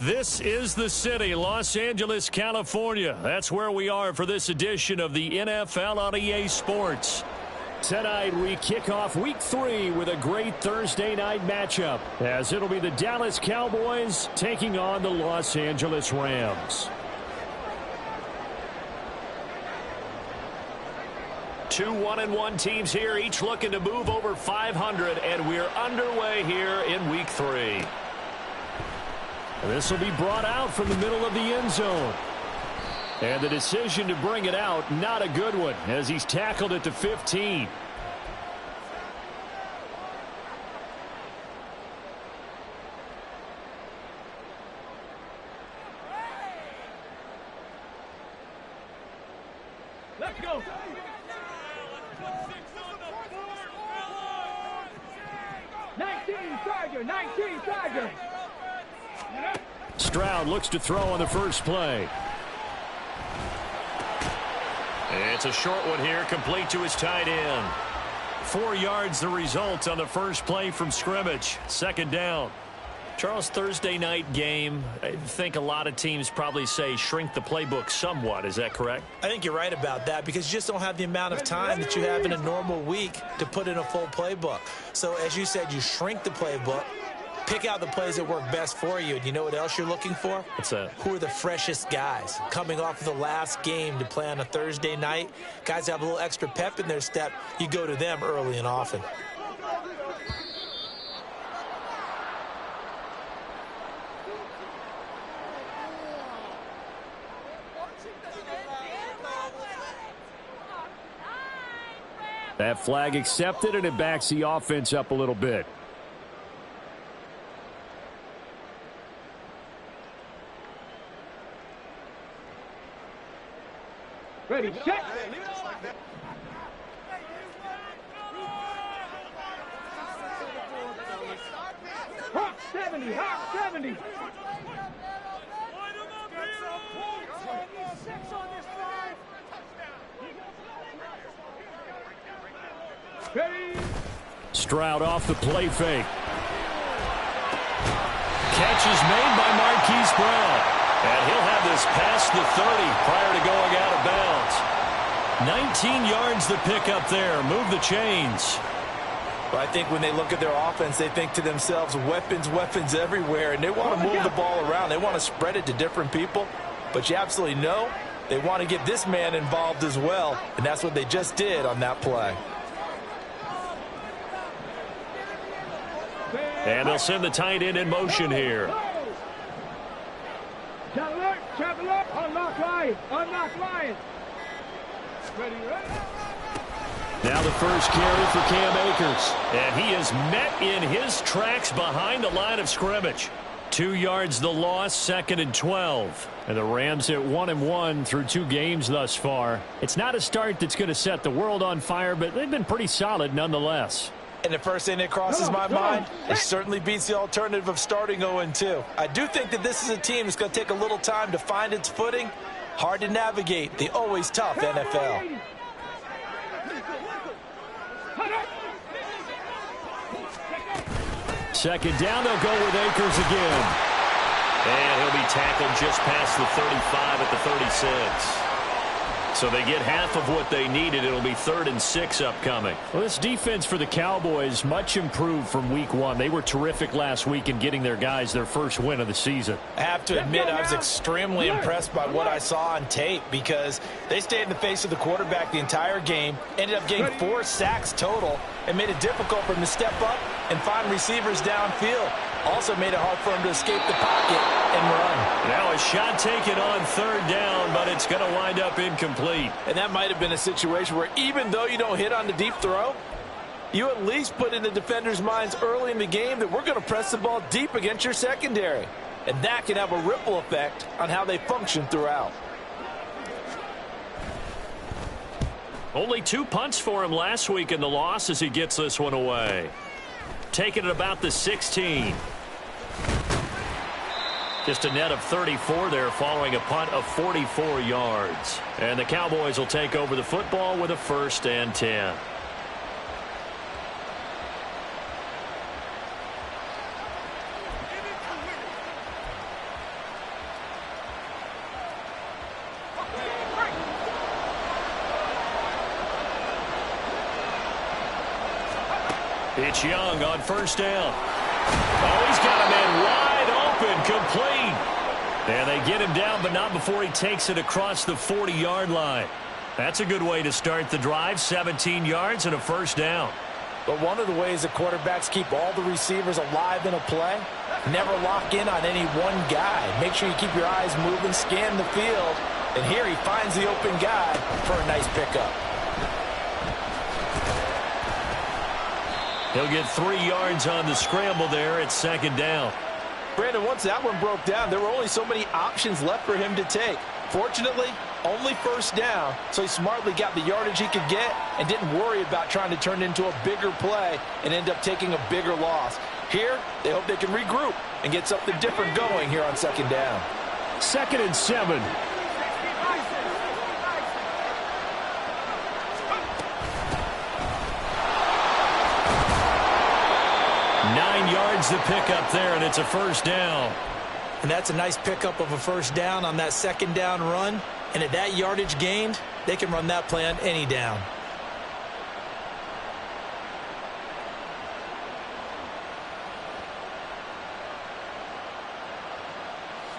This is the city, Los Angeles, California. That's where we are for this edition of the NFL on EA Sports. Tonight, we kick off Week 3 with a great Thursday night matchup, as it'll be the Dallas Cowboys taking on the Los Angeles Rams. Two 1-1 teams here, each looking to move over 500, and we're underway here in Week 3. This will be brought out from the middle of the end zone. And the decision to bring it out, not a good one, as he's tackled at the 15. Let's go. Tiger. Stroud looks to throw on the first play. It's a short one here, complete to his tight end. 4 yards the result on the first play from scrimmage. Second down. Charles, Thursday night game, I think a lot of teams probably say shrink the playbook somewhat. Is that correct? I think you're right about that because you just don't have the amount of time that you have in a normal week to put in a full playbook. So as you said, you shrink the playbook, pick out the plays that work best for you. And you know what else you're looking for? What's that? Who are the freshest guys coming off of the last game to play on a Thursday night? Guys have a little extra pep in their step. You go to them early and often. That flag accepted, and it backs the offense up a little bit. Ready, check. Hawk 70, Hawk 70. Stroud off the play fake. Catch is made by Marquise Brown. And he'll have this past the 30 prior to going out of bounds. 19 yards the pick up there. Move the chains. Well, I think when they look at their offense, they think to themselves, weapons everywhere, and they want to move the ball around. They want to spread it to different people. But you absolutely know they want to get this man involved as well, and that's what they just did on that play. And they'll send the tight end in motion here. Travel up, unlock line. Ready. Now the first carry for Cam Akers. And he is met in his tracks behind the line of scrimmage. 2 yards the loss, 2nd and 12. And the Rams at 1-1 through 2 games thus far. It's not a start that's going to set the world on fire, but they've been pretty solid nonetheless. And the first thing that crosses my mind, it certainly beats the alternative of starting 0-2. I do think that this is a team that's going to take a little time to find its footing. Hard to navigate the always tough NFL. Second down, they'll go with Akers again. And he'll be tackled just past the 35 at the 36. So they get half of what they needed. It'll be 3rd and 6 upcoming. Well, this defense for the Cowboys, much improved from Week 1. They were terrific last week in getting their guys their first win of the season. I have to admit, I was extremely impressed by what I saw on tape because they stayed in the face of the quarterback the entire game, ended up getting 4 sacks total, and made it difficult for him to step up and find receivers downfield. Also made it hard for him to escape the pocket and run. Now a shot taken on 3rd down, but it's going to wind up incomplete. And that might have been a situation where even though you don't hit on the deep throw, you at least put in the defenders' minds early in the game that we're going to press the ball deep against your secondary. And that can have a ripple effect on how they function throughout. Only 2 punts for him last week in the loss as he gets this one away. Taking it about the 16. Just a net of 34 there following a punt of 44 yards. And the Cowboys will take over the football with a 1st and 10. It's Young on first down. Oh, he's got a man wide open, complete. And they get him down, but not before he takes it across the 40-yard line. That's a good way to start the drive, 17 yards and a first down. But one of the ways that quarterbacks keep all the receivers alive in a play, never lock in on any one guy. Make sure you keep your eyes moving, scan the field. And here he finds the open guy for a nice pickup. He'll get 3 yards on the scramble there at second down. Brandon, once that one broke down, there were only so many options left for him to take. Fortunately, only first down, so he smartly got the yardage he could get and didn't worry about trying to turn it into a bigger play and end up taking a bigger loss. Here, they hope they can regroup and get something different going here on second down. 2nd and 7. The pickup there, and it's a first down. And that's a nice pickup of a first down on that second down run. And at that yardage gained, they can run that play on any down.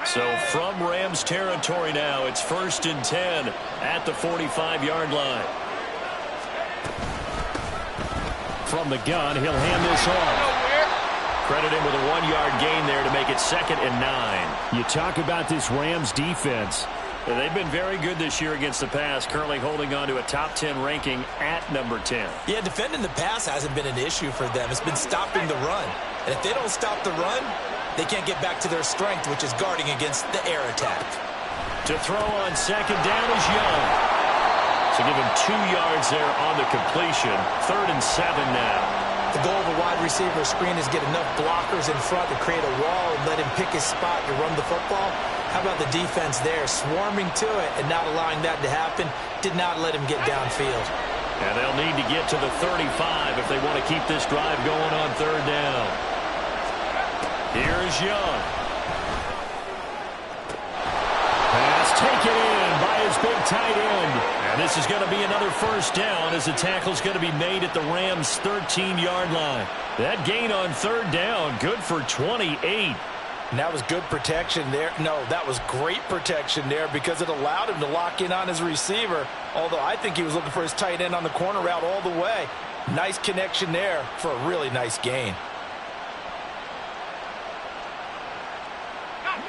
So from Rams territory now, it's 1st and 10 at the 45-yard line. From the gun, he'll hand this off. Credit him with a 1-yard gain there to make it 2nd and 9. You talk about this Rams defense. They've been very good this year against the pass, currently holding on to a top 10 ranking at number 10. Yeah, defending the pass hasn't been an issue for them. It's been stopping the run. And if they don't stop the run, they can't get back to their strength, which is guarding against the air attack. To throw on second down is Young. So give him 2 yards there on the completion. 3rd and 7 now. The goal of a wide receiver screen is get enough blockers in front to create a wall and let him pick his spot to run the football. How about the defense there, swarming to it and not allowing that to happen? Did not let him get downfield. And they'll need to get to the 35 if they want to keep this drive going on 3rd down. Here's Young. Pass taken in by his big tight end. And this is going to be another first down as the tackle's going to be made at the Rams' 13-yard line. That gain on 3rd down, good for 28. And that was good protection there. No, that was great protection there because it allowed him to lock in on his receiver, although I think he was looking for his tight end on the corner route all the way. Nice connection there for a really nice gain.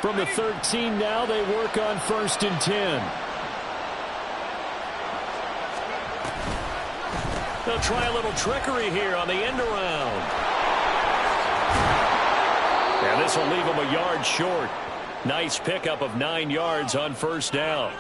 From the 13 now, they work on 1st and 10. They'll try a little trickery here on the end around. And this will leave them a yard short. Nice pickup of 9 yards on first down.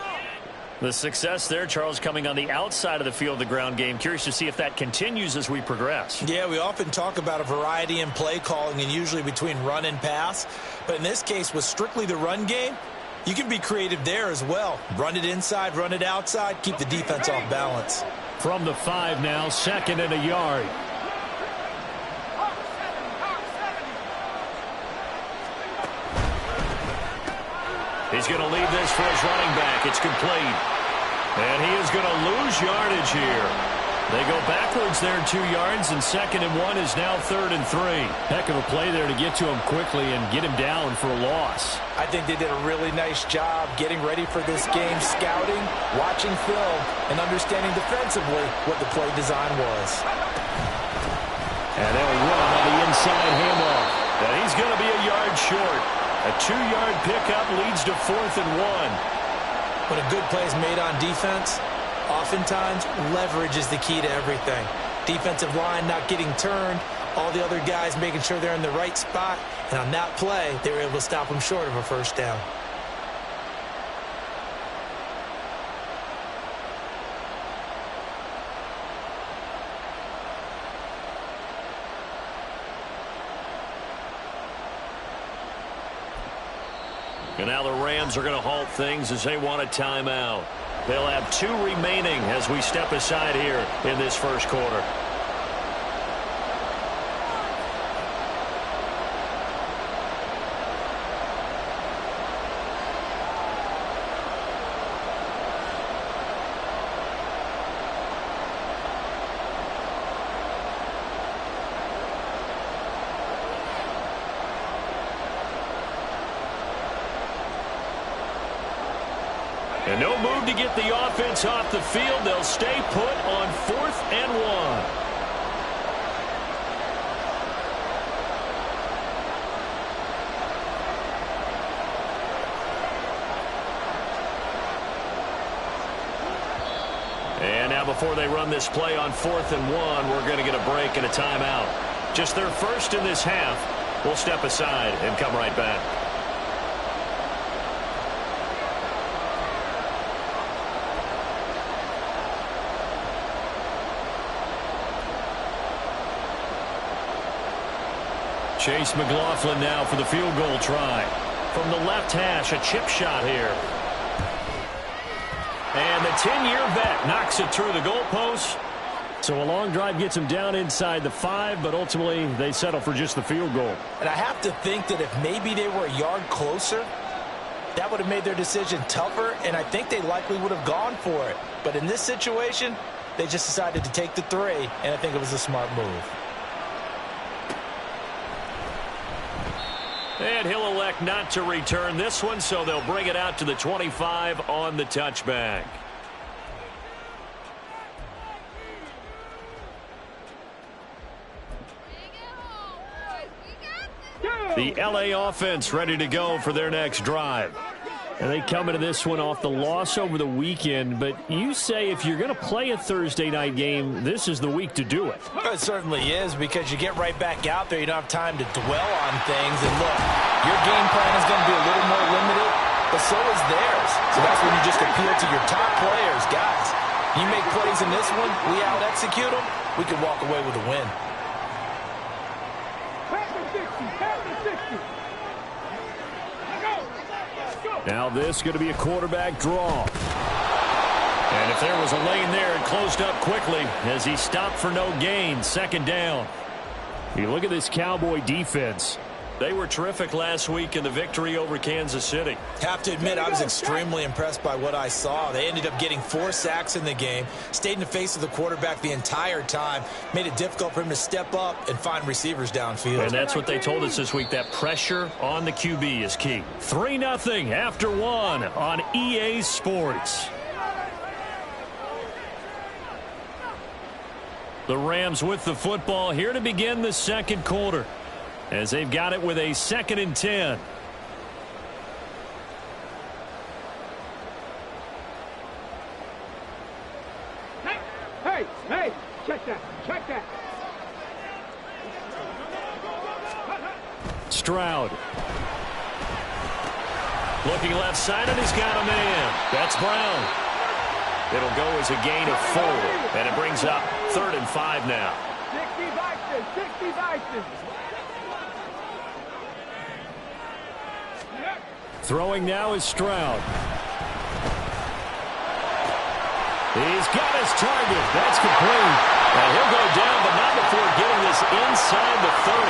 The success there, Charles, coming on the outside of the field, the ground game. Curious to see if that continues as we progress. Yeah, we often talk about a variety in play calling and usually between run and pass. But in this case, with strictly the run game, you can be creative there as well. Run it inside, run it outside, keep the defense off balance. From the 5 now, 2nd and a yard. He's going to leave this for his running back. It's complete. And he is going to lose yardage here. They go backwards there 2 yards, and 2nd and 1 is now 3rd and 3. Heck of a play there to get to him quickly and get him down for a loss. I think they did a really nice job getting ready for this game, scouting, watching film, and understanding defensively what the play design was. And they'll run on the inside handoff. And he's going to be a yard short. A 2-yard pickup leads to 4th and 1. When a good play is made on defense, oftentimes leverage is the key to everything. Defensive line not getting turned, all the other guys making sure they're in the right spot, and on that play, they were able to stop them short of a first down. And now the Rams are going to halt things as they want a timeout. They'll have 2 remaining as we step aside here in this first quarter. And no move to get the offense off the field. They'll stay put on 4th and 1. And now before they run this play on 4th and 1, we're going to get a break and a timeout. Just their first in this half. We'll step aside and come right back. Chase McLaughlin now for the field goal try. From the left hash, a chip shot here. And the 10-year vet knocks it through the goalpost. So a long drive gets him down inside the 5, but ultimately they settle for just the field goal. And I have to think that if maybe they were a yard closer, that would have made their decision tougher, and I think they likely would have gone for it. But in this situation, they just decided to take the 3, and I think it was a smart move. And he'll elect not to return this one, so they'll bring it out to the 25 on the touchback. The LA offense ready to go for their next drive. And they come into this one off the loss over the weekend, but you say if you're going to play a Thursday night game, this is the week to do it. It certainly is, because you get right back out there. You don't have time to dwell on things. And look, your game plan is going to be a little more limited, but so is theirs. So that's when you just appeal to your top players. Guys, you make plays in this one, we out-execute them, we can walk away with a win. Now this is going to be a quarterback draw. And if there was a lane there, it closed up quickly as he stopped for no gain. 2nd down. You look at this Cowboy defense. They were terrific last week in the victory over Kansas City. Have to admit, I was extremely impressed by what I saw. They ended up getting 4 sacks in the game, stayed in the face of the quarterback the entire time, made it difficult for him to step up and find receivers downfield. And that's what they told us this week, that pressure on the QB is key. 3-0 after 1 on EA Sports. The Rams with the football here to begin the 2nd quarter, as they've got it with a 2nd and 10. Hey, check that. Stroud. Looking left side, and he's got a man. That's Brown. It'll go as a gain of 4, and it brings up 3rd and 5 now. 60 Vikings. Throwing now is Stroud. He's got his target. That's complete. And he'll go down, but not before getting this inside the 30.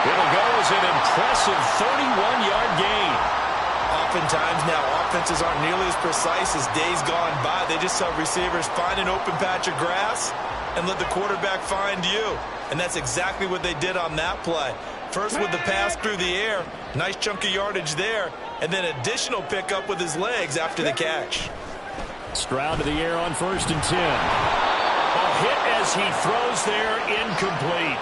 It'll go as an impressive 31-yard gain. Oftentimes now, offenses aren't nearly as precise as days gone by. They just have receivers find an open patch of grass and let the quarterback find you. And that's exactly what they did on that play. First with the pass through the air, nice chunk of yardage there, and then additional pickup with his legs after the catch. Stroud to the air on 1st and 10. A hit as he throws there, incomplete.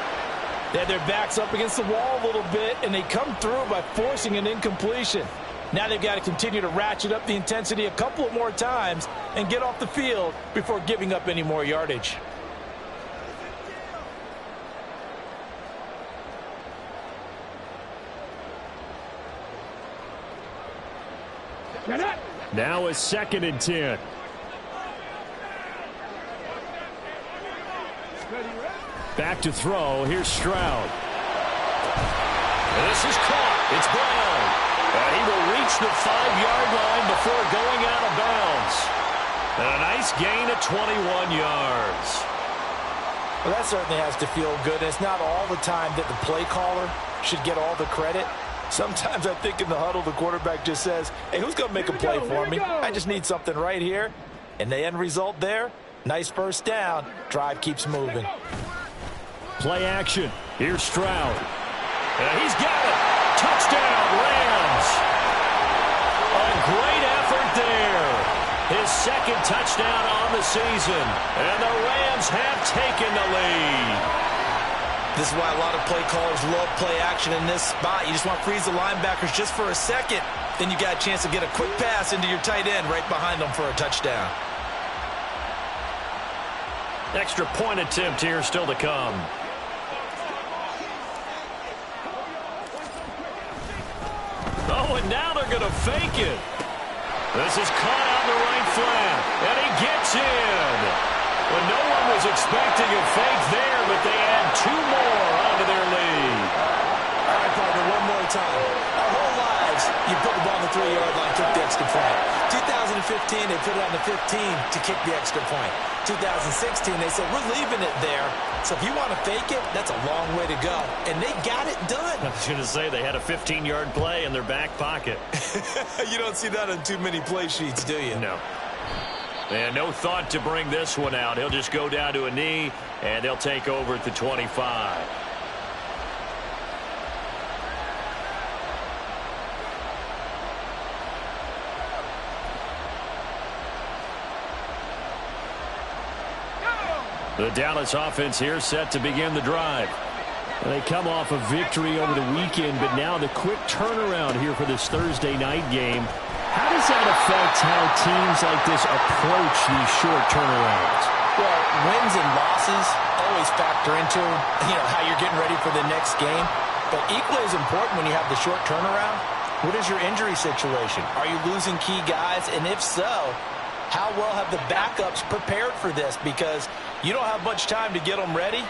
They had their backs up against the wall a little bit, and they come through by forcing an incompletion. Now they've got to continue to ratchet up the intensity a couple of more times and get off the field before giving up any more yardage. Now a 2nd and 10. Back to throw. Here's Stroud. This is caught. It's Brown. And he will reach the 5-yard line before going out of bounds. And a nice gain of 21 yards. Well, that certainly has to feel good. It's not all the time that the play caller should get all the credit. Sometimes I think in the huddle, the quarterback just says, hey, who's going to make a play for me? I just need something right here. And the end result there, nice 1st down. Drive keeps moving. Play action. Here's Stroud. And he's got it. Touchdown, Rams. A great effort there. His second touchdown on the season. And the Rams have taken the lead. This is why a lot of play callers love play action in this spot. You just want to freeze the linebackers just for a second. Then you got a chance to get a quick pass into your tight end right behind them for a touchdown. Extra point attempt here still to come. Oh, and now they're going to fake it. This is caught on the right flat, and he gets in. Well, no one was expecting a fake there, but they add 2 more onto their lead. All right, partner, one more time. Our whole lives, you put the ball on the 3-yard line, kick the extra point. 2015, they put it on the 15 to kick the extra point. 2016, they said, we're leaving it there. So if you want to fake it, that's a long way to go. And they got it done. I was going to say they had a 15-yard play in their back pocket. You don't see that on too many play sheets, do you? No. And no thought to bring this one out. He'll just go down to a knee, and they'll take over at the 25. The Dallas offense here set to begin the drive. They come off a victory over the weekend, but now the quick turnaround here for this Thursday night game. How does that affect how teams like this approach these short turnarounds? Well, wins and losses always factor into, how you're getting ready for the next game. But equally as important when you have the short turnaround, what is your injury situation? Are you losing key guys? And if so, how well have the backups prepared for this? Because you don't have much time to get them ready.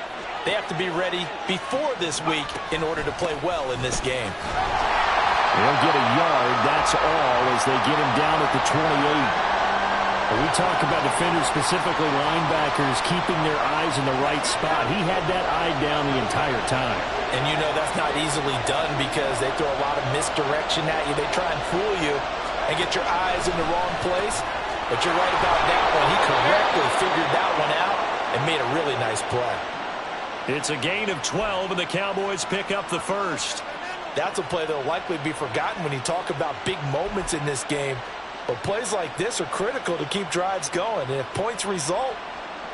They have to be ready before this week in order to play well in this game. They'll get a yard, that's all, as they get him down at the 28. We talk about defenders, specifically linebackers, keeping their eyes in the right spot. He had that eye down the entire time. And that's not easily done because they throw a lot of misdirection at you. They try and fool you and get your eyes in the wrong place. But you're right about that one. He correctly figured that one out and made a really nice play. It's a gain of 12, and the Cowboys pick up the first. That's a play that will likely be forgotten when you talk about big moments in this game. But plays like this are critical to keep drives going. And if points result,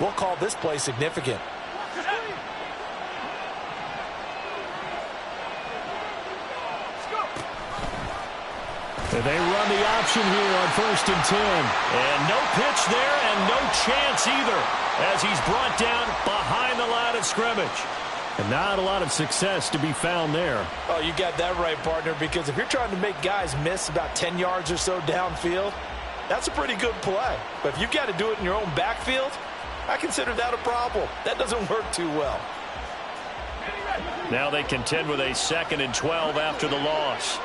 we'll call this play significant. And they run the option here on 1st and 10. And no pitch there and no chance either as he's brought down behind the line of scrimmage. And not a lot of success to be found there. Oh, you got that right, partner, because if you're trying to make guys miss about 10 yards or so downfield, that's a pretty good play. But if you've got to do it in your own backfield, I consider that a problem. That doesn't work too well. Now they contend with a 2nd and 12 after the loss.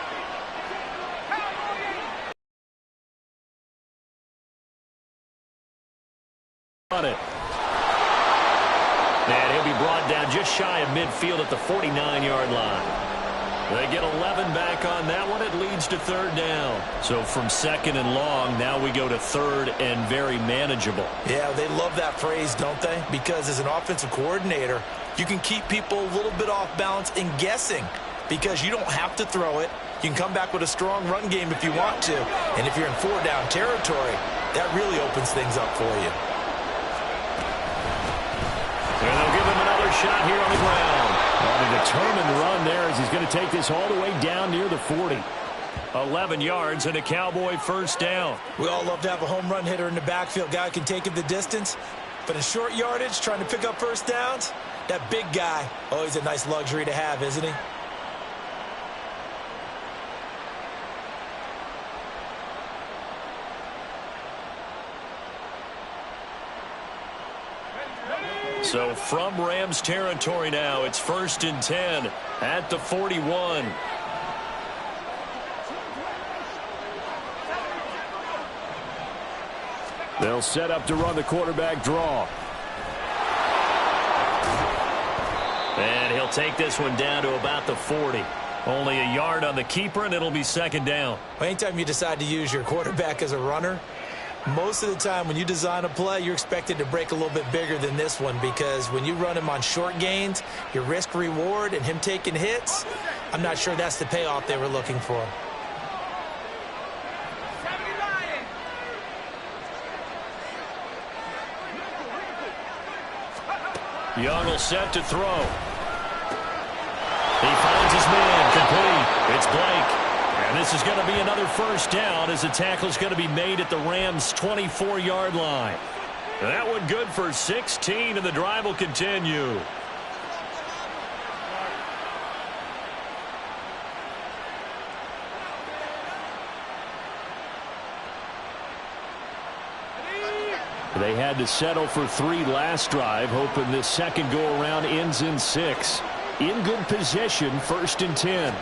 On it. And he'll be brought down just shy of midfield at the 49-yard line. They get 11 back on that one. It leads to 3rd down. So from 2nd and long, now we go to 3rd and very manageable. Yeah, they love that phrase, don't they? Because as an offensive coordinator, you can keep people a little bit off balance and guessing because you don't have to throw it. You can come back with a strong run game if you want to. And if you're in 4-down territory, that really opens things up for you. And they'll give him another shot here on the ground. On a determined run there as he's going to take this all the way down near the 40. 11 yards and a Cowboy 1st down. We all love to have a home run hitter in the backfield. Guy can take it the distance. But in short yardage, trying to pick up 1st downs, that big guy, always a nice luxury to have, isn't he? So from Rams territory now, it's 1st and 10 at the 41. They'll set up to run the quarterback draw. And he'll take this one down to about the 40. Only a yard on the keeper, and it'll be 2nd down. Well, anytime you decide to use your quarterback as a runner, most of the time when you design a play, you're expected to break a little bit bigger than this one because when you run him on short gains, your risk-reward and him taking hits, I'm not sure that's the payoff they were looking for. Young will set to throw. He finds his man, complete. It's Blake. And this is going to be another first down as the tackle is going to be made at the Rams' 24-yard line. That one good for 16, and the drive will continue. They had to settle for 3 last drive, hoping this second go-around ends in 6. In good possession, 1st and 10.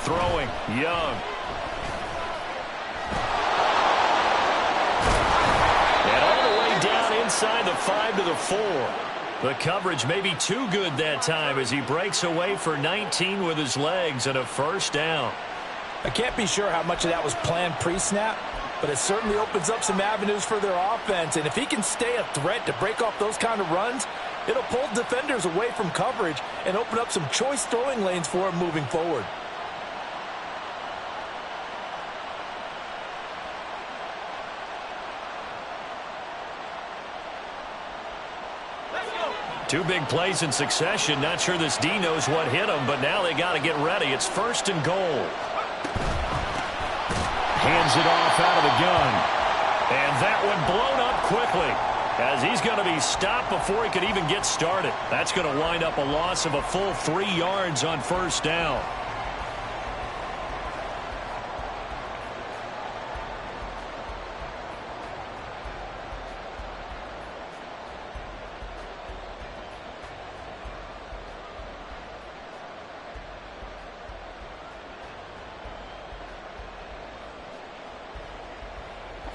Throwing, Young. And all the way down inside the 5 to the 4. The coverage may be too good that time as he breaks away for 19 with his legs and a first down. I can't be sure how much of that was planned pre-snap, but it certainly opens up some avenues for their offense. And if he can stay a threat to break off those kind of runs, it'll pull defenders away from coverage and open up some choice throwing lanes for him moving forward. Two big plays in succession. Not sure this D knows what hit him, but now they got to get ready. It's 1st and goal. Hands it off out of the gun. And that one blown up quickly as he's going to be stopped before he could even get started. That's going to wind up a loss of a full 3 yards on first down.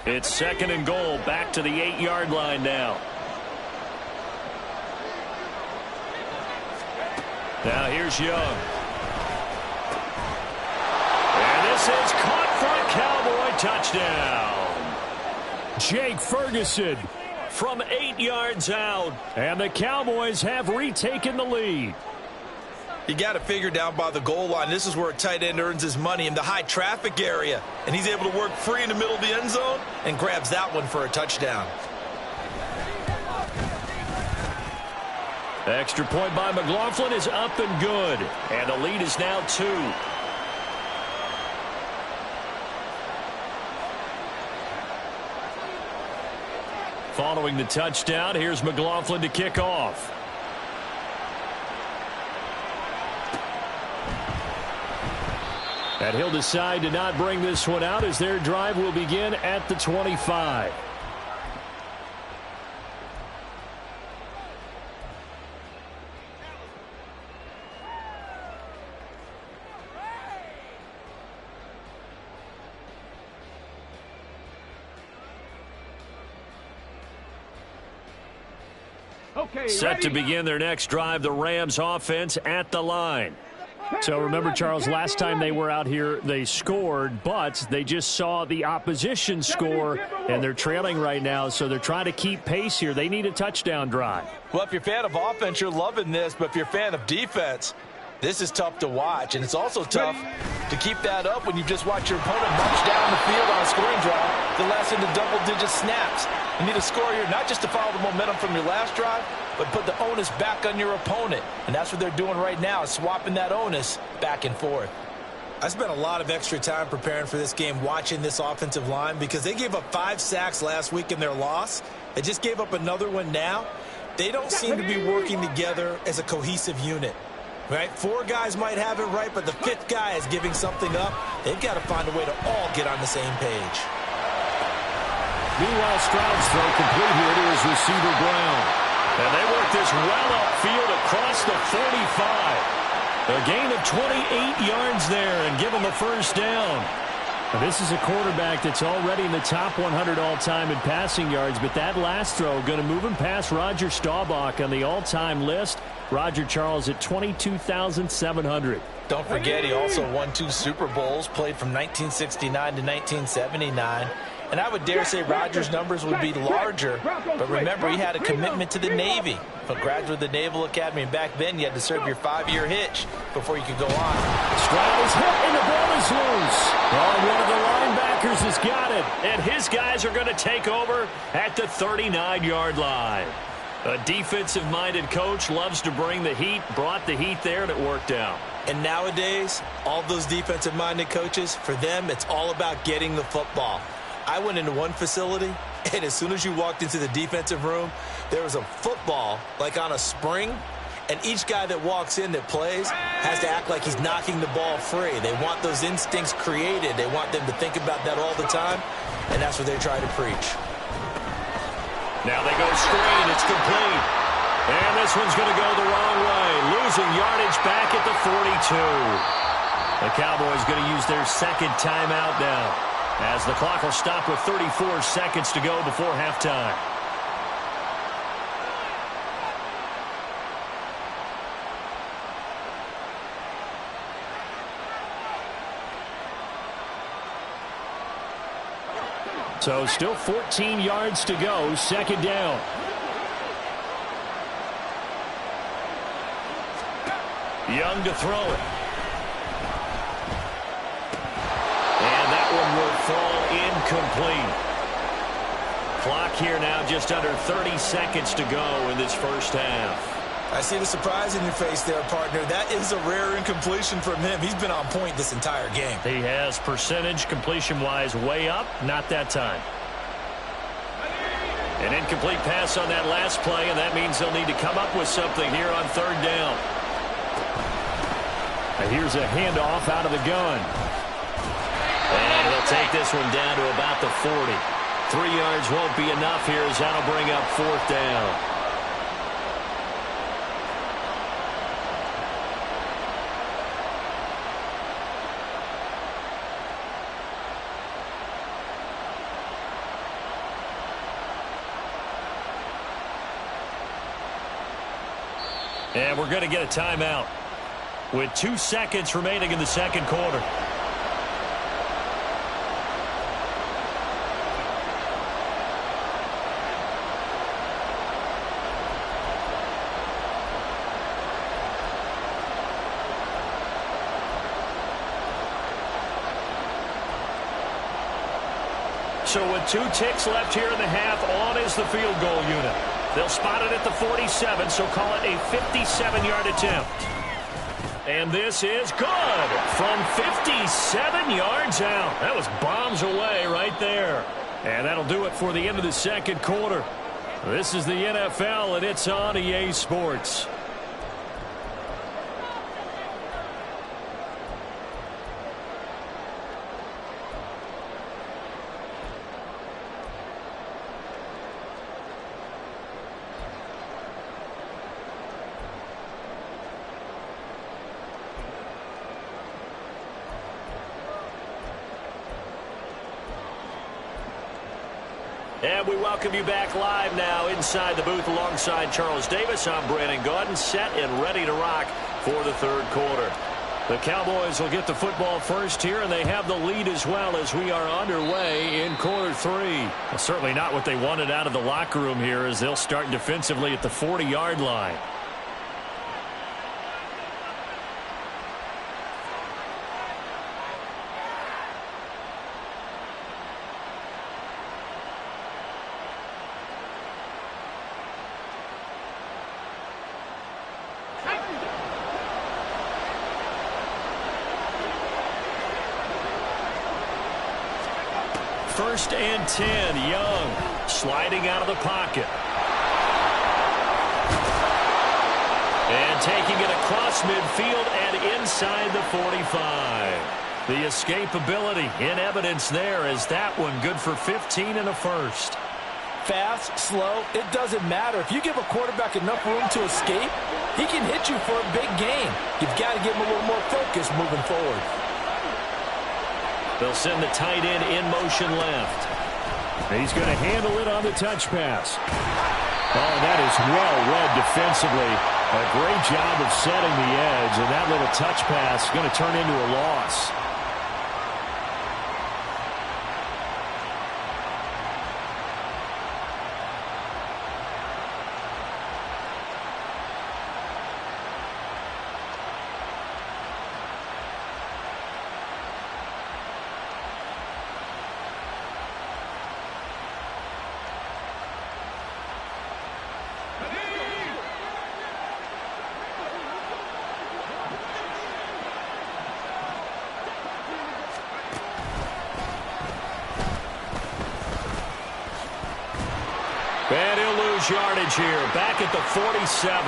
It's 2nd and goal, back to the 8-yard line now. Now here's Young. And this is caught for a Cowboy touchdown. Jake Ferguson from 8 yards out. And the Cowboys have retaken the lead. You got to figure down by the goal line. This is where a tight end earns his money, in the high traffic area. And he's able to work free in the middle of the end zone and grabs that one for a touchdown. Extra point by McLaughlin is up and good. And the lead is now 2. Following the touchdown, here's McLaughlin to kick off. And he'll decide to not bring this one out as their drive will begin at the 25. Okay, set to begin their next drive, the Rams offense at the line. So remember, Charles, last time they were out here, they scored, but they just saw the opposition score, and they're trailing right now, so they're trying to keep pace here. They need a touchdown drive. Well, if you're a fan of offense, you're loving this, but if you're a fan of defense, this is tough to watch, and it's also tough to keep that up when you just watch your opponent march down the field on a scoring drive the last into double-digit snaps. You need a score here not just to follow the momentum from your last drive, but put the onus back on your opponent. And that's what they're doing right now, is swapping that onus back and forth. I spent a lot of extra time preparing for this game watching this offensive line because they gave up 5 sacks last week in their loss. They just gave up another one now. They don't seem to be working together as a cohesive unit. Right? 4 guys might have it right, but the 5th guy is giving something up. They've got to find a way to all get on the same page. Meanwhile, Stroud's throw complete here to his receiver, Brown. And they work this well upfield across the 45. A gain of 28 yards there and give them a first down. Now, this is a quarterback that's already in the top 100 all-time in passing yards, but that last throw going to move him past Roger Staubach on the all-time list. Roger Charles at 22,700. Don't forget, he also won 2 Super Bowls, played from 1969 to 1979. And I would dare say Rodgers' numbers would be larger, but remember, he had a commitment to the Navy. A graduate of the Naval Academy, and back then you had to serve your 5-year hitch before you could go on. Stroud is hit, and the ball is loose. Oh, one of the linebackers has got it, and his guys are going to take over at the 39-yard line. A defensive-minded coach loves to bring the heat, brought the heat there, and it worked out. And nowadays, all those defensive-minded coaches, for them, it's all about getting the football. I went into one facility, and as soon as you walked into the defensive room, there was a football, like on a spring, and each guy that walks in that plays has to act like he's knocking the ball free. They want those instincts created. They want them to think about that all the time, and that's what they try to preach. Now they go screen. It's complete. And this one's going to go the wrong way. Losing yardage back at the 42. The Cowboys going to use their second timeout now, as the clock will stop with 34 seconds to go before halftime. So still 14 yards to go, second down. Young to throw it. And that one will fall incomplete. Clock here now just under 30 seconds to go in this first half. I see the surprise in your face there, partner. That is a rare incompletion from him. He's been on point this entire game. He has percentage completion-wise way up, not that time. An incomplete pass on that last play, and that means they'll need to come up with something here on third down. And here's a handoff out of the gun. And he'll take this one down to about the 40. 3 yards won't be enough here, as that'll bring up fourth down. And we're going to get a timeout with 2 seconds remaining in the second quarter. So with 2 ticks left here in the half, on is the field goal unit. They'll spot it at the 47, so call it a 57-yard attempt. And this is good from 57 yards out. That was bombs away right there. And that'll do it for the end of the second quarter. This is the NFL, and it's on EA Sports. And we welcome you back live now inside the booth alongside Charles Davis. I'm Brandon Gaudin, set and ready to rock for the third quarter. The Cowboys will get the football first here, and they have the lead as well as we are underway in quarter three. Well, certainly not what they wanted out of the locker room here, as they'll start defensively at the 40-yard line. First and 10, Young sliding out of the pocket. And taking it across midfield and inside the 45. The escapability in evidence there, as that one good for 15 and a first. Fast, slow, it doesn't matter. If you give a quarterback enough room to escape, he can hit you for a big gain. You've got to give him a little more focus moving forward. They'll send the tight end in motion left. He's going to handle it on the touch pass. Oh, that is well read defensively. A great job of setting the edge, and that little touch pass is going to turn into a loss. And he'll lose yardage here, back at the 47.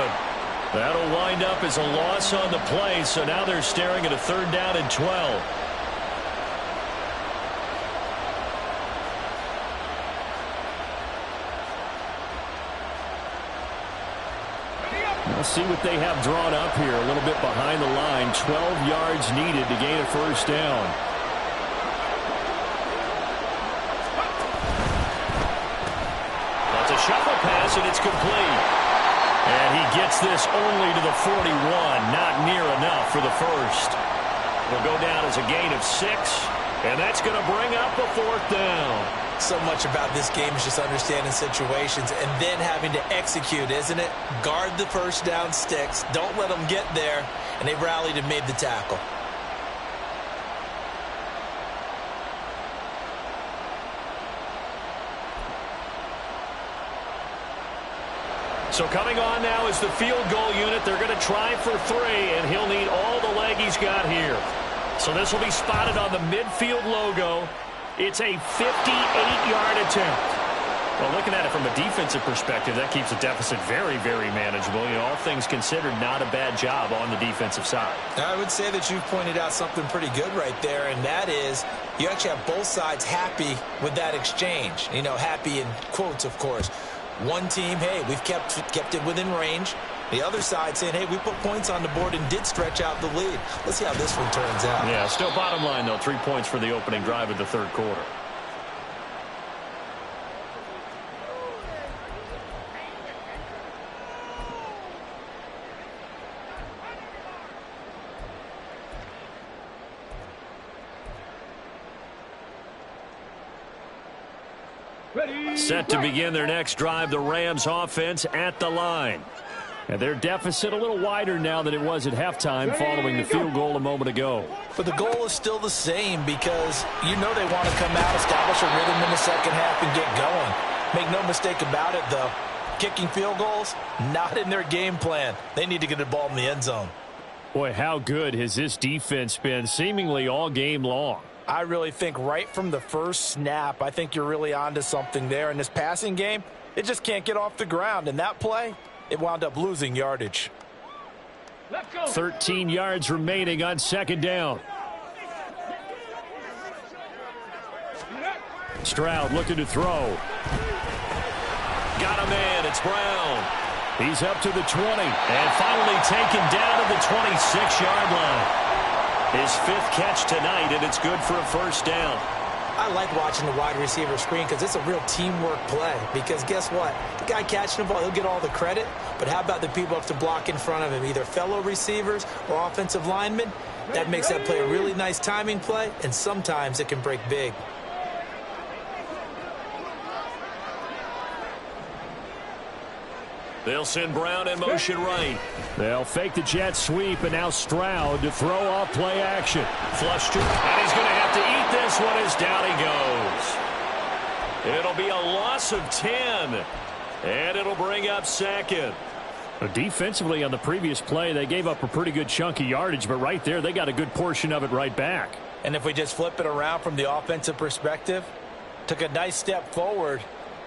That'll wind up as a loss on the play, so now they're staring at a 3rd down and 12. Let's see what they have drawn up here. A little bit behind the line. 12 yards needed to gain a 1st down. That's a shuffle pass, and it's complete. And he gets this only to the 41. Not near enough for the 1st. Will go down as a gain of 6. And that's going to bring up a 4th down. So much about this game is just understanding situations and then having to execute, isn't it? Guard the 1st down sticks. Don't let them get there. And they rallied and made the tackle. So coming on now is the field goal unit. They're going to try for 3, and he'll need all the leg he's got here. So this will be spotted on the midfield logo. It's a 58-yard attempt. Well, looking at it from a defensive perspective, that keeps the deficit very, very manageable. You know, all things considered, not a bad job on the defensive side. I would say that you've pointed out something pretty good right there, and that is you actually have both sides happy with that exchange. You know, happy in quotes, of course. One team, hey, we've kept it within range. The other side saying, hey, we put points on the board and did stretch out the lead. Let's see how this one turns out. Yeah, still bottom line, though, 3 points for the opening drive of the 3rd quarter. Set to begin their next drive, the Rams offense at the line. And their deficit a little wider now than it was at halftime following the field goal a moment ago. But the goal is still the same because you know they want to come out, establish a rhythm in the 2nd half, and get going. Make no mistake about it, though. Kicking field goals, not in their game plan. They need to get the ball in the end zone. Boy, how good has this defense been seemingly all game long? I really think right from the first snap, I think you're really onto something there. In this passing game, it just can't get off the ground. And that play, it wound up losing yardage. 13 yards remaining on 2nd down. Stroud looking to throw. Got a man. It's Brown. He's up to the 20 and finally taken down to the 26-yard line. His 5th catch tonight, and it's good for a 1st down. I like watching the wide receiver screen because it's a real teamwork play. Because guess what? The guy catching the ball, he'll get all the credit. But how about the people have to block in front of him, either fellow receivers or offensive linemen? That makes that play a really nice timing play, and sometimes it can break big. They'll send Brown in motion right. They'll fake the jet sweep, and now Stroud to throw off play action. Flush to, and he's going to have to eat this one as down he goes. It'll be a loss of 10, and it'll bring up 2nd. Defensively on the previous play, they gave up a pretty good chunk of yardage, but right there, they got a good portion of it right back. And if we just flip it around from the offensive perspective, took a nice step forward.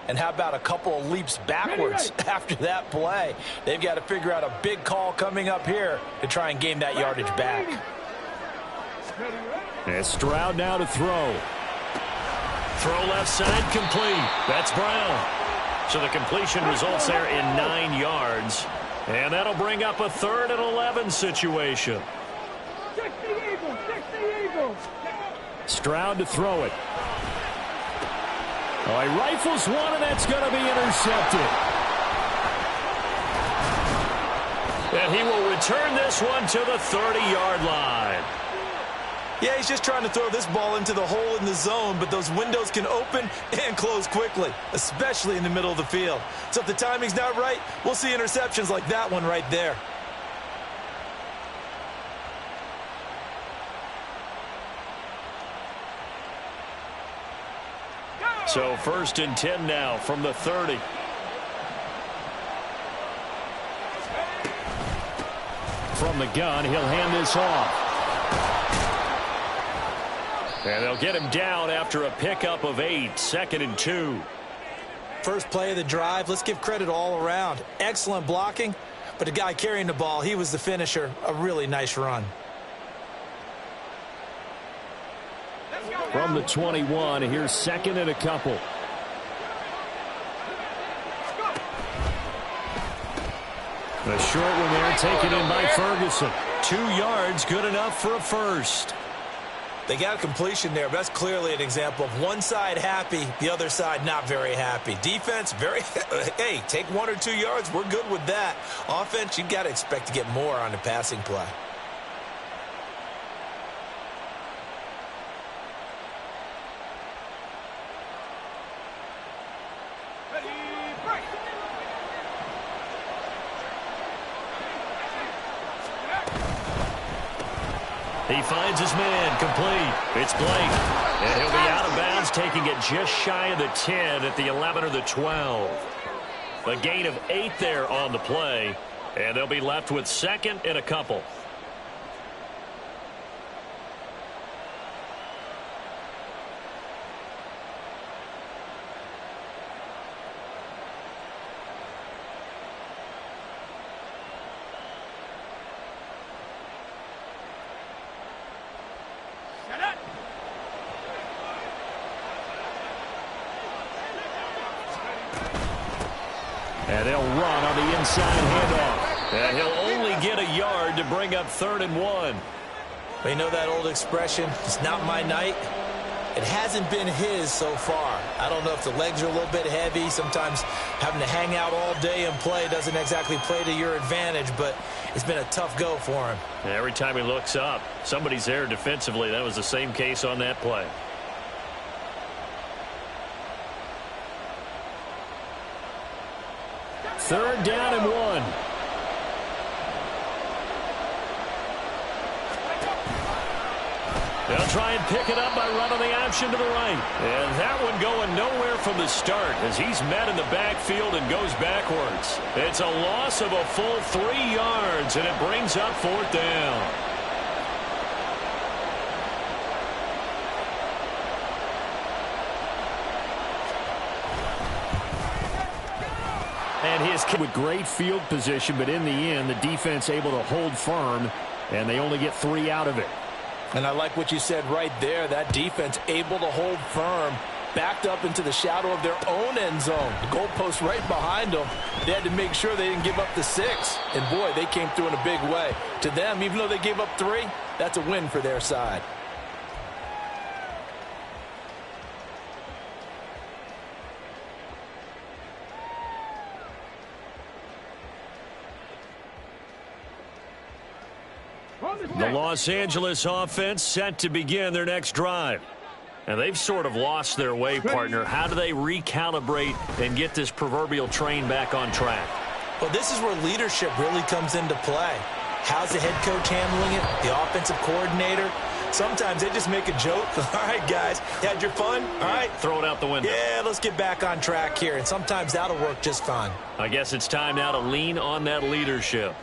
And how about a couple of leaps backwards after that play? They've got to figure out a big call coming up here to try and gain that yardage back. And Stroud now to throw. Throw left side complete. That's Brown. So the completion results there in 9 yards. And that'll bring up a 3rd and 11 situation. 60 Eagles. Stroud to throw it. Oh, he rifles one, and that's going to be intercepted. And he will return this one to the 30-yard line. Yeah, he's just trying to throw this ball into the hole in the zone, but those windows can open and close quickly, especially in the middle of the field. So if the timing's not right, we'll see interceptions like that one right there. So 1st and 10 now from the 30. From the gun, he'll hand this off. And they'll get him down after a pickup of 8, 2nd and 2. first play of the drive. Let's give credit all around. Excellent blocking, but the guy carrying the ball, he was the finisher. A really nice run. From the 21, here's second and a couple. A short one there, taken in by Ferguson. 2 yards, good enough for a first. They got a completion there, but that's clearly an example of one side happy, the other side not very happy. Defense, very, hey, take 1 or 2 yards, we're good with that. Offense, you've got to expect to get more on the passing play. He finds his man, complete. It's Blake, and he'll be out of bounds, taking it just shy of the 10 at the 11 or the 12. A gain of 8 there on the play, and they'll be left with second and a couple. And they'll run on the inside handoff. And he'll only get a yard to bring up 3rd and 1. You know that old expression, it's not my night? It hasn't been his so far. I don't know if the legs are a little bit heavy. Sometimes having to hang out all day and play doesn't exactly play to your advantage, but it's been a tough go for him. And every time he looks up, somebody's there defensively. That was the same case on that play. 3rd down and 1. They'll try and pick it up by running the option to the right. And that one going nowhere from the start as he's met in the backfield and goes backwards. It's a loss of a full 3 yards, and it brings up 4th down. And his kick with great field position, but in the end, the defense able to hold firm, and they only get 3 out of it. And I like what you said right there. That defense able to hold firm, backed up into the shadow of their own end zone. The goalpost right behind them. They had to make sure they didn't give up the 6. And, boy, they came through in a big way. To them, even though they gave up 3, that's a win for their side. The Los Angeles offense set to begin their next drive. And they've sort of lost their way, partner. How do they recalibrate and get this proverbial train back on track? Well, this is where leadership really comes into play. How's the head coach handling it? The offensive coordinator? Sometimes they just make a joke. All right, guys, you had your fun? All right. Throw it out the window. Yeah, let's get back on track here. And sometimes that'll work just fine. I guess it's time now to lean on that leadership.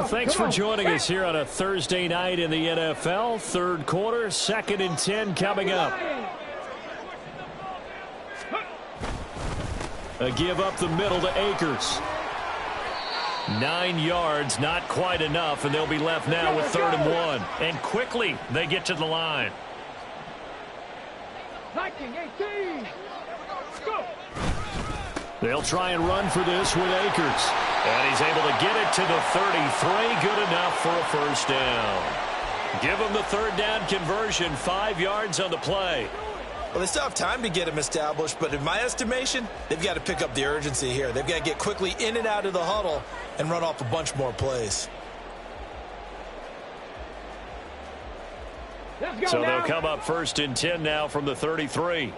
Thanks for joining us here on a Thursday night in the NFL. 3rd quarter, 2nd and 10 coming up. A give up the middle to Akers. 9 yards, not quite enough, and they'll be left now with 3rd and 1. And quickly, they get to the line. 18. Go. They'll try and run for this with Akers. And he's able to get it to the 33. Good enough for a first down. Give him the 3rd down conversion. 5 yards on the play. Well, they still have time to get him established, but in my estimation, they've got to pick up the urgency here. They've got to get quickly in and out of the huddle and run off a bunch more plays. So they'll come up 1st and 10 now from the 33.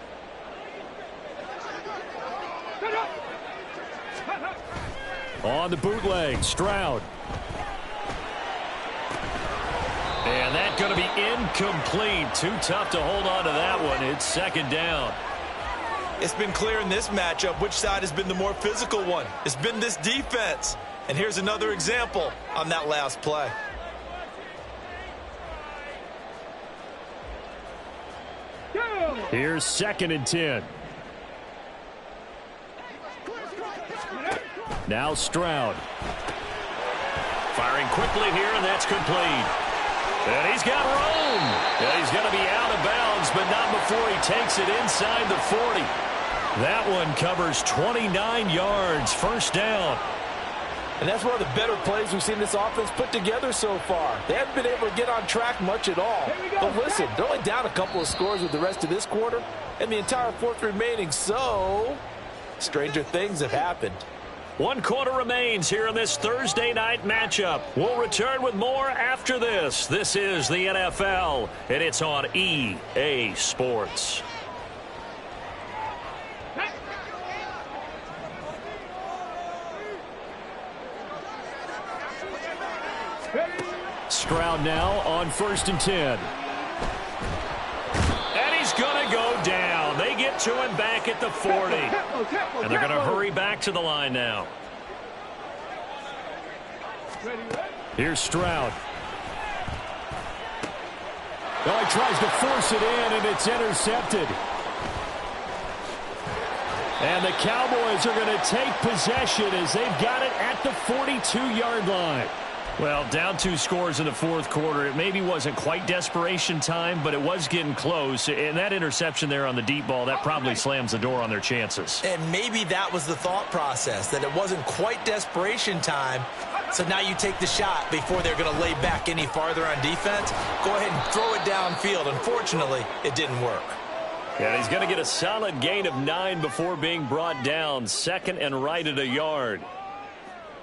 On the bootleg, Stroud. And that's going to be incomplete. Too tough to hold on to that one. It's 2nd down. It's been clear in this matchup which side has been the more physical one. It's been this defense. And here's another example on that last play. Here's 2nd and 10. Now Stroud. Firing quickly here, and that's complete. And he's got room. And he's going to be out of bounds, but not before he takes it inside the 40. That one covers 29 yards. First down. And that's one of the better plays we've seen this offense put together so far. They haven't been able to get on track much at all. But listen, they're only down a couple of scores with the rest of this quarter and the entire fourth remaining, so stranger things have happened. 1 quarter remains here in this Thursday night matchup. We'll return with more after this. This is the NFL, and it's on EA Sports. Stroud now on 1st and 10. And he's going to go down. They get to him back at the 40. And they're going to hurry back to the line now. Here's Stroud. Oh, he tries to force it in, and it's intercepted. And the Cowboys are going to take possession as they've got it at the 42-yard line. Well, down 2 scores in the fourth quarter. It maybe wasn't quite desperation time, but it was getting close. And that interception there on the deep ball, that probably slams the door on their chances. And maybe that was the thought process, that it wasn't quite desperation time. So now you take the shot before they're going to lay back any farther on defense. Go ahead and throw it downfield. Unfortunately, it didn't work. Yeah, he's going to get a solid gain of 9 before being brought down. 2nd and right at a yard.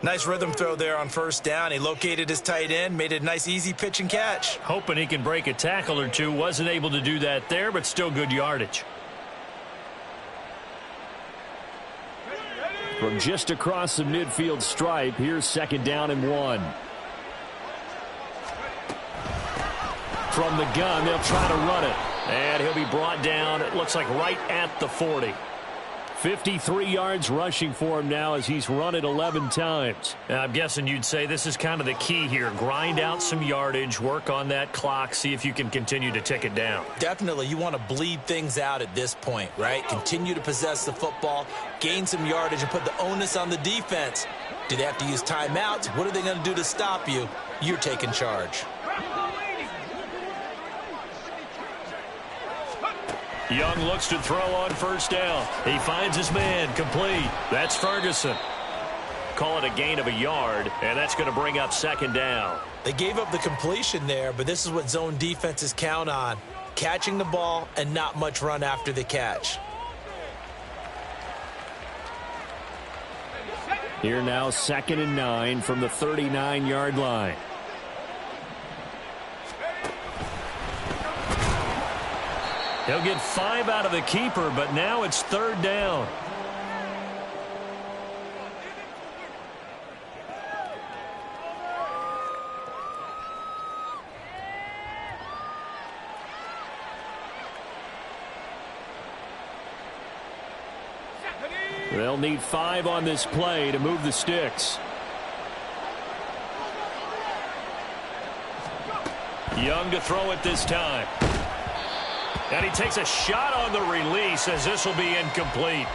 Nice rhythm throw there on 1st down. He located his tight end, made it a nice easy pitch and catch. Hoping he can break a tackle or two. Wasn't able to do that there, but still good yardage. From just across the midfield stripe, here's 2nd down and 1. From the gun, they'll try to run it. And he'll be brought down, it looks like right at the 40. 53 yards rushing for him now as he's run it 11 times. Now, I'm guessing you'd say this is kind of the key here. Grind out some yardage, work on that clock, see if you can continue to tick it down. Definitely, you want to bleed things out at this point, right? Continue to possess the football, gain some yardage, and put the onus on the defense. Do they have to use timeouts? What are they going to do to stop you? You're taking charge. Young looks to throw on 1st down. He finds his man, complete. That's Ferguson. Call it a gain of a yard, and that's going to bring up 2nd down. They gave up the completion there, but this is what zone defenses count on. Catching the ball and not much run after the catch. Here now 2nd and 9 from the 39-yard line. He'll get 5 out of the keeper, but now it's 3rd down. They'll need 5 on this play to move the sticks. Young to throw it this time. And he takes a shot on the release as this will be incomplete.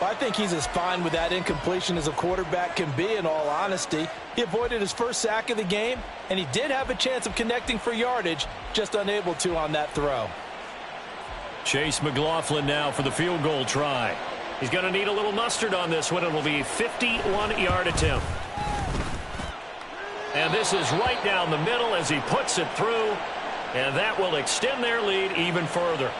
I think he's as fine with that incompletion as a quarterback can be, in all honesty. He avoided his first sack of the game, and he did have a chance of connecting for yardage, just unable to on that throw. Chase McLaughlin now for the field goal try. He's going to need a little mustard on this one. It will be a 51-yard attempt. And this is right down the middle as he puts it through. And that will extend their lead even further.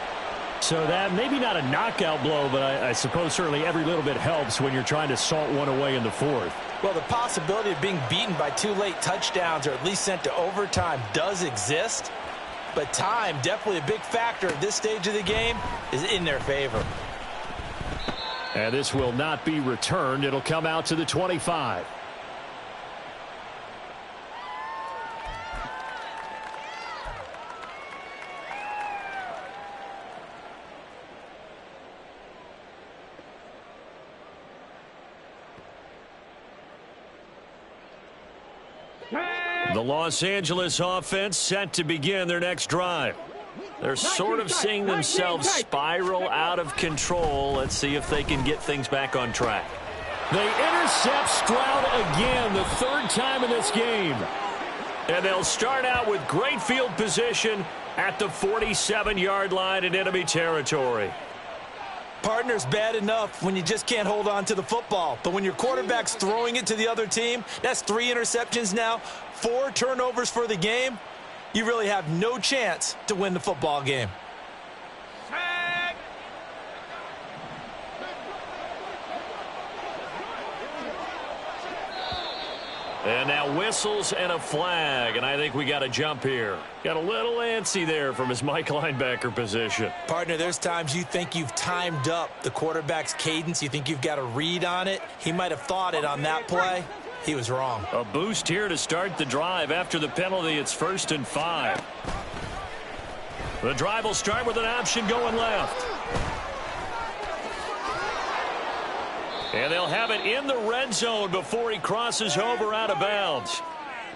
So that maybe not a knockout blow, but I suppose certainly every little bit helps when you're trying to salt one away in the fourth. Well, the possibility of being beaten by 2 late touchdowns or at least sent to overtime does exist. But time, definitely a big factor at this stage of the game, is in their favor. And this will not be returned. It'll come out to the 25. The Los Angeles offense set to begin their next drive. They're sort of seeing themselves spiral out of control. Let's see if they can get things back on track. They intercept Stroud again, the third time in this game. And they'll start out with great field position at the 47-yard line in enemy territory. Partner's bad enough when you just can't hold on to the football. But when your quarterback's throwing it to the other team, that's 3 interceptions now, 4 turnovers for the game. You really have no chance to win the football game. And now whistles and a flag, and I think we got a jump here. Got a little antsy there from his Mike linebacker position. Partner, there's times you think you've timed up the quarterback's cadence. You think you've got a read on it. He might have thought it on that play. He was wrong. A boost here to start the drive. After the penalty, it's 1st and 5. The drive will start with an option going left. And they'll have it in the red zone before he crosses over out of bounds.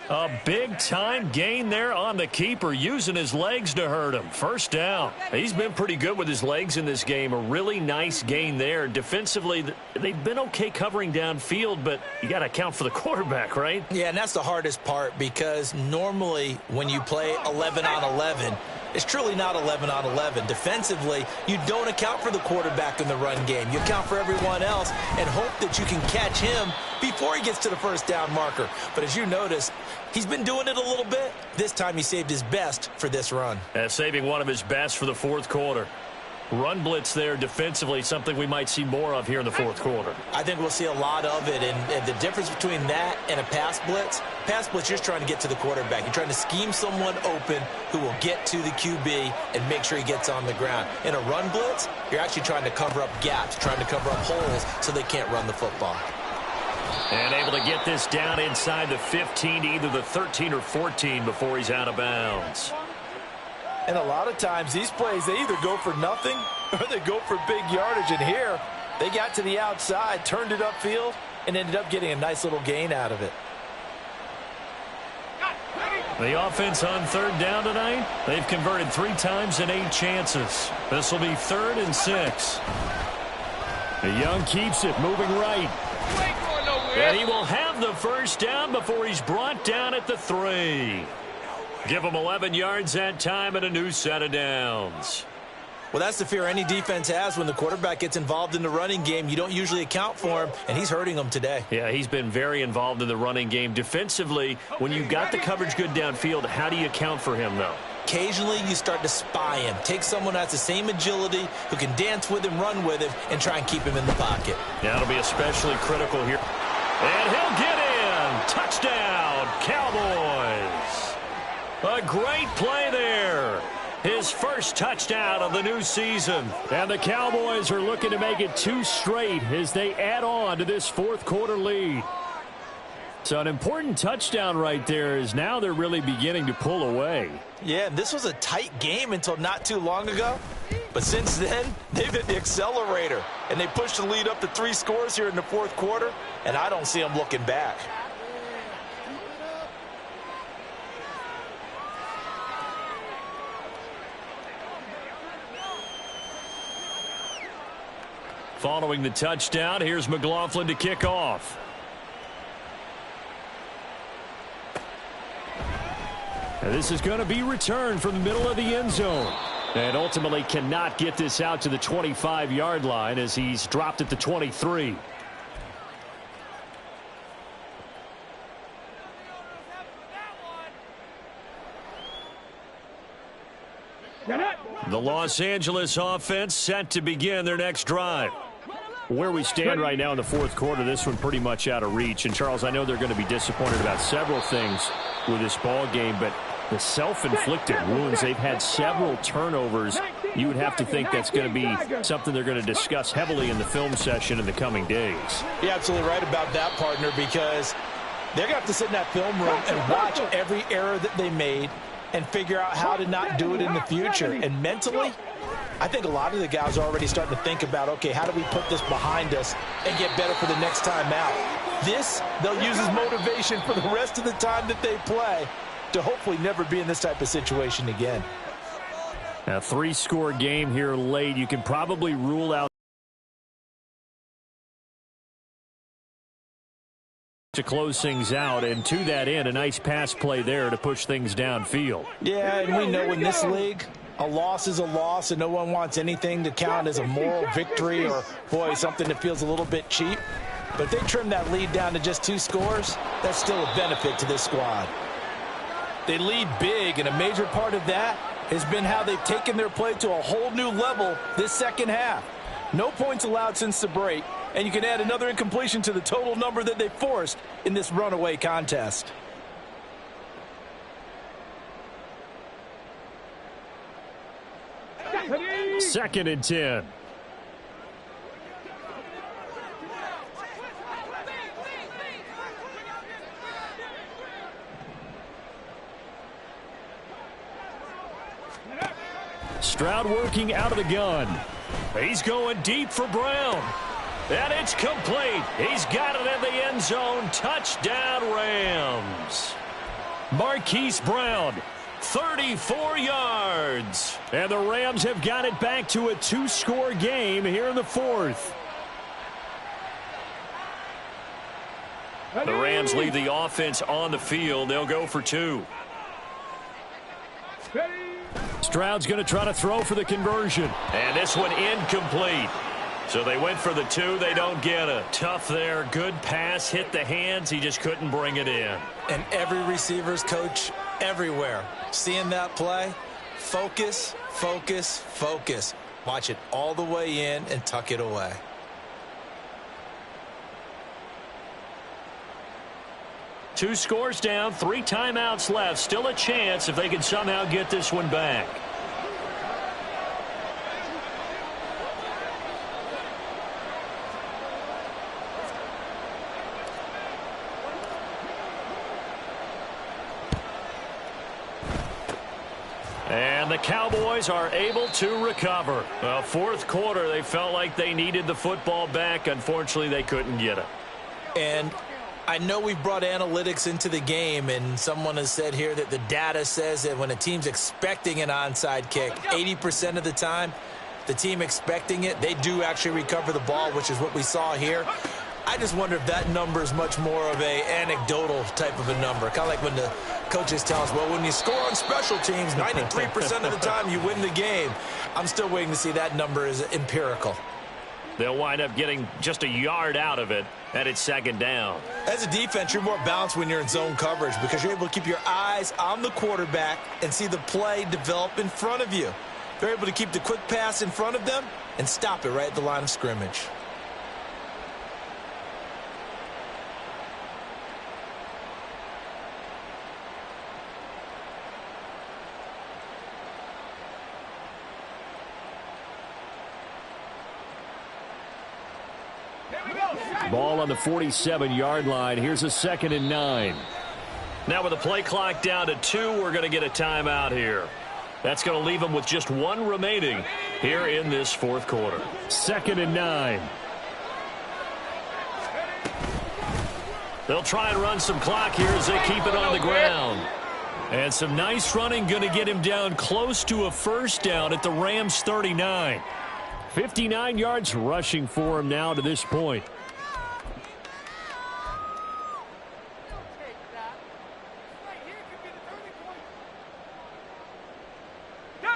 A big-time gain there on the keeper, using his legs to hurt him. 1st down. He's been pretty good with his legs in this game. A really nice gain there. Defensively, they've been okay covering downfield, but you got to account for the quarterback, right? Yeah, and that's the hardest part, because normally when you play 11 on 11, it's truly not 11 on 11. Defensively, you don't account for the quarterback in the run game. You account for everyone else and hope that you can catch him before he gets to the 1st down marker. But as you notice, he's been doing it a little bit. This time he saved his best for this run. Saving one of his best for the 4th quarter. Run blitz there defensively, something we might see more of here in the 4th quarter. I think we'll see a lot of it, and the difference between that and a pass blitz, you're trying to get to the quarterback. You're trying to scheme someone open who will get to the QB and make sure he gets on the ground. In a run blitz, you're actually trying to cover up gaps, trying to cover up holes so they can't run the football. And able to get this down inside the 15 to either the 13 or 14 before he's out of bounds. And a lot of times these plays, they either go for nothing or they go for big yardage. And here, they got to the outside, turned it upfield, and ended up getting a nice little gain out of it. The offense on 3rd down tonight, they've converted 3 times in 8 chances. This will be 3rd and 6. The Young keeps it, moving right. And he will have the 1st down before he's brought down at the 3. Give him 11 yards that time and a new set of downs. Well, that's the fear any defense has when the quarterback gets involved in the running game. You don't usually account for him, and he's hurting them today. Yeah, he's been very involved in the running game. Defensively, when you got the coverage good downfield, how do you account for him, though? Occasionally, you start to spy him. Take someone who has the same agility, who can dance with him, run with him, and try and keep him in the pocket. That'll be especially critical here. And he'll get in. Touchdown, Cowboys. A great play there. His 1st touchdown of the new season. And the Cowboys are looking to make it 2 straight as they add on to this 4th quarter lead. So an important touchdown right there is now they're really beginning to pull away. Yeah, this was a tight game until not too long ago. But since then, they've hit the accelerator. And they pushed the lead up to 3 scores here in the 4th quarter. And I don't see them looking back. Following the touchdown, here's McLaughlin to kick off. And this is going to be returned from the middle of the end zone. And ultimately cannot get this out to the 25-yard line as he's dropped at the 23. The Los Angeles offense set to begin their next drive. Where we stand right now in the 4th quarter, this one pretty much out of reach. And, Charles, I know they're going to be disappointed about several things with this ball game, but the self-inflicted wounds, they've had several turnovers. You would have to think that's going to be something they're going to discuss heavily in the film session in the coming days. You're absolutely right about that, partner, because they're going to have to sit in that film room and watch every error that they made and figure out how to not do it in the future. And mentally, I think a lot of the guys are already starting to think about, okay, how do we put this behind us and get better for the next time out? This, they'll use as motivation for the rest of the time that they play to hopefully never be in this type of situation again. A three-score game here late. You can probably rule out to close things out, and to that end, a nice pass play there to push things downfield. Yeah, and we know in this league, a loss is a loss, and no one wants anything to count as a moral victory or, boy, something that feels a little bit cheap. But if they trim that lead down to just 2 scores, that's still a benefit to this squad. They lead big, and a major part of that has been how they've taken their play to a whole new level this second half. No points allowed since the break, and you can add another incompletion to the total number that they forced in this runaway contest. Second and 10. Stroud working out of the gun. He's going deep for Brown. And it's complete. He's got it in the end zone. Touchdown, Rams. Marquise Brown, 34 yards. And the Rams have got it back to a 2-score game here in the fourth. The Rams leave the offense on the field. They'll go for 2. Stroud's going to try to throw for the conversion. And this one incomplete. So they went for the 2. They don't get it. Tough there. Good pass. Hit the hands. He just couldn't bring it in. And every receiver's coach everywhere. Seeing that play, focus, focus, focus. Watch it all the way in and tuck it away. Two scores down, 3 timeouts left. Still a chance if they can somehow get this one back. And the Cowboys are able to recover. Well, fourth quarter, they felt like they needed the football back. Unfortunately, they couldn't get it. And I know we've brought analytics into the game, and someone has said here that the data says that when a team's expecting an onside kick, 80% of the time, the team expecting it, they do actually recover the ball, which is what we saw here. I just wonder if that number is much more of a anecdotal type of a number. Kind of like when the coaches tell us, well, when you score on special teams, 93% of the time you win the game. I'm still waiting to see that number is empirical. They'll wind up getting just a yard out of it, and it's second down. As a defense, you're more balanced when you're in zone coverage because you're able to keep your eyes on the quarterback and see the play develop in front of you. They're able to keep the quick pass in front of them and stop it right at the line of scrimmage. Ball on the 47-yard line. Here's a 2nd and 9. Now with the play clock down to 2, we're going to get a timeout here. That's going to leave them with just 1 remaining here in this fourth quarter. 2nd and 9. They'll try and run some clock here as they keep it on the ground. And some nice running, going to get him down close to a first down at the Rams 39. 59 yards rushing for him now to this point.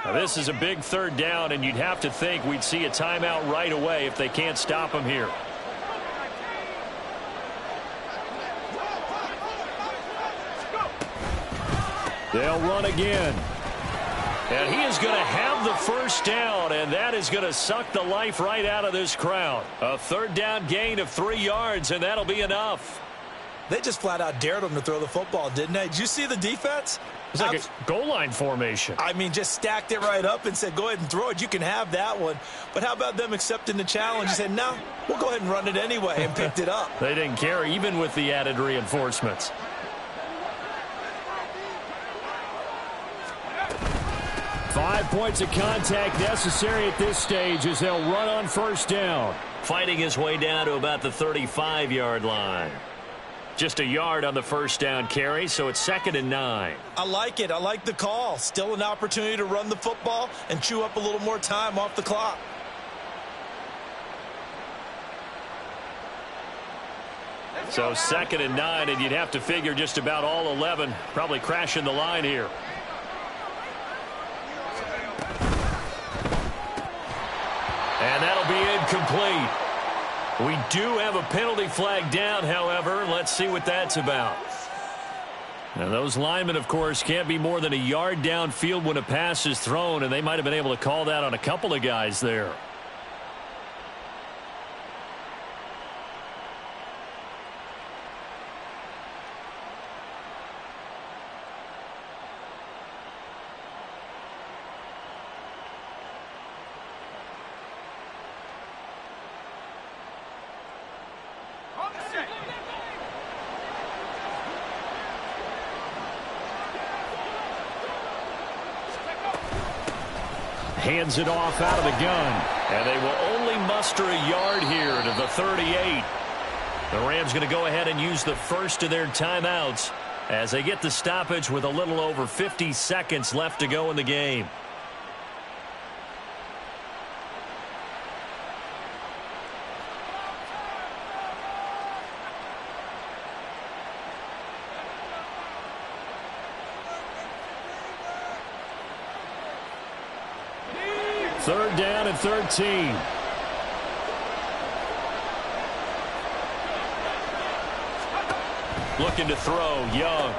Now this is a big 3rd down, and you'd have to think we'd see a timeout right away if they can't stop him here. They'll run again. And he is going to have the first down, and that is going to suck the life right out of this crowd. A 3rd down gain of 3 yards, and that'll be enough. They just flat out dared him to throw the football, didn't they? Did you see the defense? It's like a goal line formation. I mean, just stacked it right up and said, go ahead and throw it. You can have that one. But how about them accepting the challenge and said, no, we'll go ahead and run it anyway, and picked it up. They didn't care, even with the added reinforcements. Five points of contact necessary at this stage as they'll run on first down. Fighting his way down to about the 35-yard line. Just a yard on the first down carry, so it's 2nd and 9. I like it. I like the call. Still an opportunity to run the football and chew up a little more time off the clock. So 2nd and 9, and you'd have to figure just about all 11 probably crashing the line here. And that'll be incomplete. We do have a penalty flag down, however. Let's see what that's about. Now, those linemen, of course, can't be more than a yard downfield when a pass is thrown, and they might have been able to call that on a couple of guys there. Hands it off out of the gun. And they will only muster a yard here to the 38. The Rams going to go ahead and use the first of their timeouts as they get the stoppage with a little over 50 seconds left to go in the game. Third down and 13. Looking to throw, Young.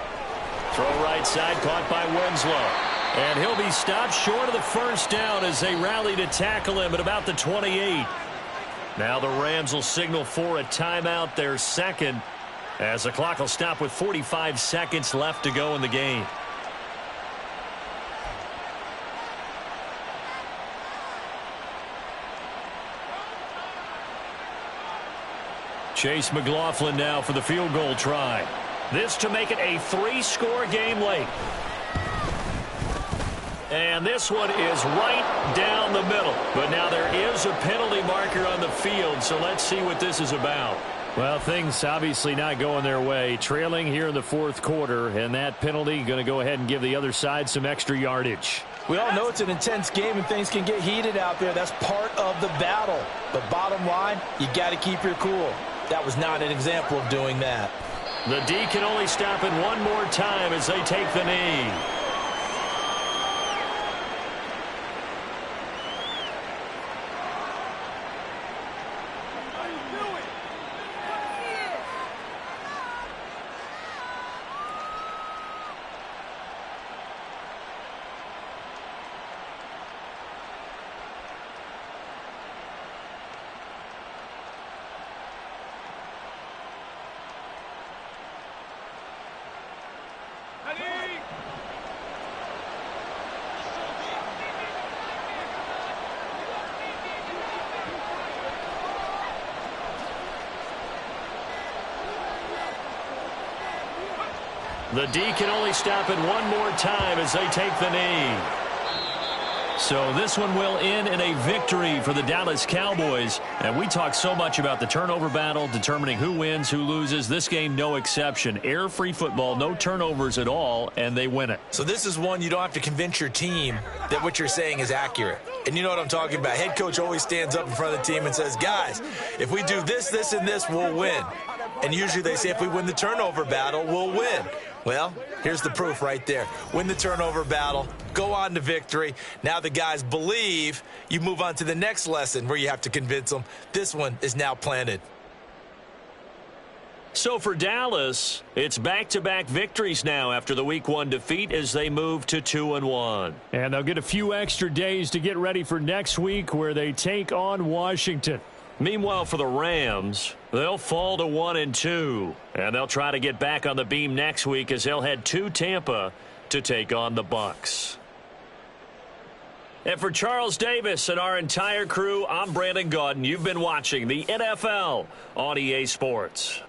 Throw right side, caught by Winslow. And he'll be stopped short of the first down as they rally to tackle him at about the 28. Now the Rams will signal for a timeout, their second, as the clock will stop with 45 seconds left to go in the game. Chase McLaughlin now for the field goal try. This to make it a 3-score game late. And this one is right down the middle. But now there is a penalty marker on the field, so let's see what this is about. Well, things obviously not going their way. Trailing here in the fourth quarter, and that penalty going to go ahead and give the other side some extra yardage. We all know it's an intense game and things can get heated out there. That's part of the battle. But bottom line, you got to keep your cool. That was not an example of doing that. The D can only stop it one more time as they take the knee. The D can only stop it one more time as they take the knee. So this one will end in a victory for the Dallas Cowboys. And we talk so much about the turnover battle, determining who wins, who loses. This game, no exception. Air-free football, no turnovers at all, and they win it. So this is one you don't have to convince your team that what you're saying is accurate. And you know what I'm talking about. Head coach always stands up in front of the team and says, guys, if we do this, this, and this, we'll win. And usually they say if we win the turnover battle, we'll win. Well, here's the proof right there. Win the turnover battle, go on to victory. Now the guys believe. You move on to the next lesson where you have to convince them. This one is now planted. So for Dallas, it's back-to-back victories now after the Week 1 defeat as they move to 2-1. And they'll get a few extra days to get ready for next week where they take on Washington. Meanwhile, for the Rams, they'll fall to 1-2. And they'll try to get back on the beam next week as they'll head to Tampa to take on the Bucs. And for Charles Davis and our entire crew, I'm Brandon Gaudin. You've been watching the NFL on EA Sports.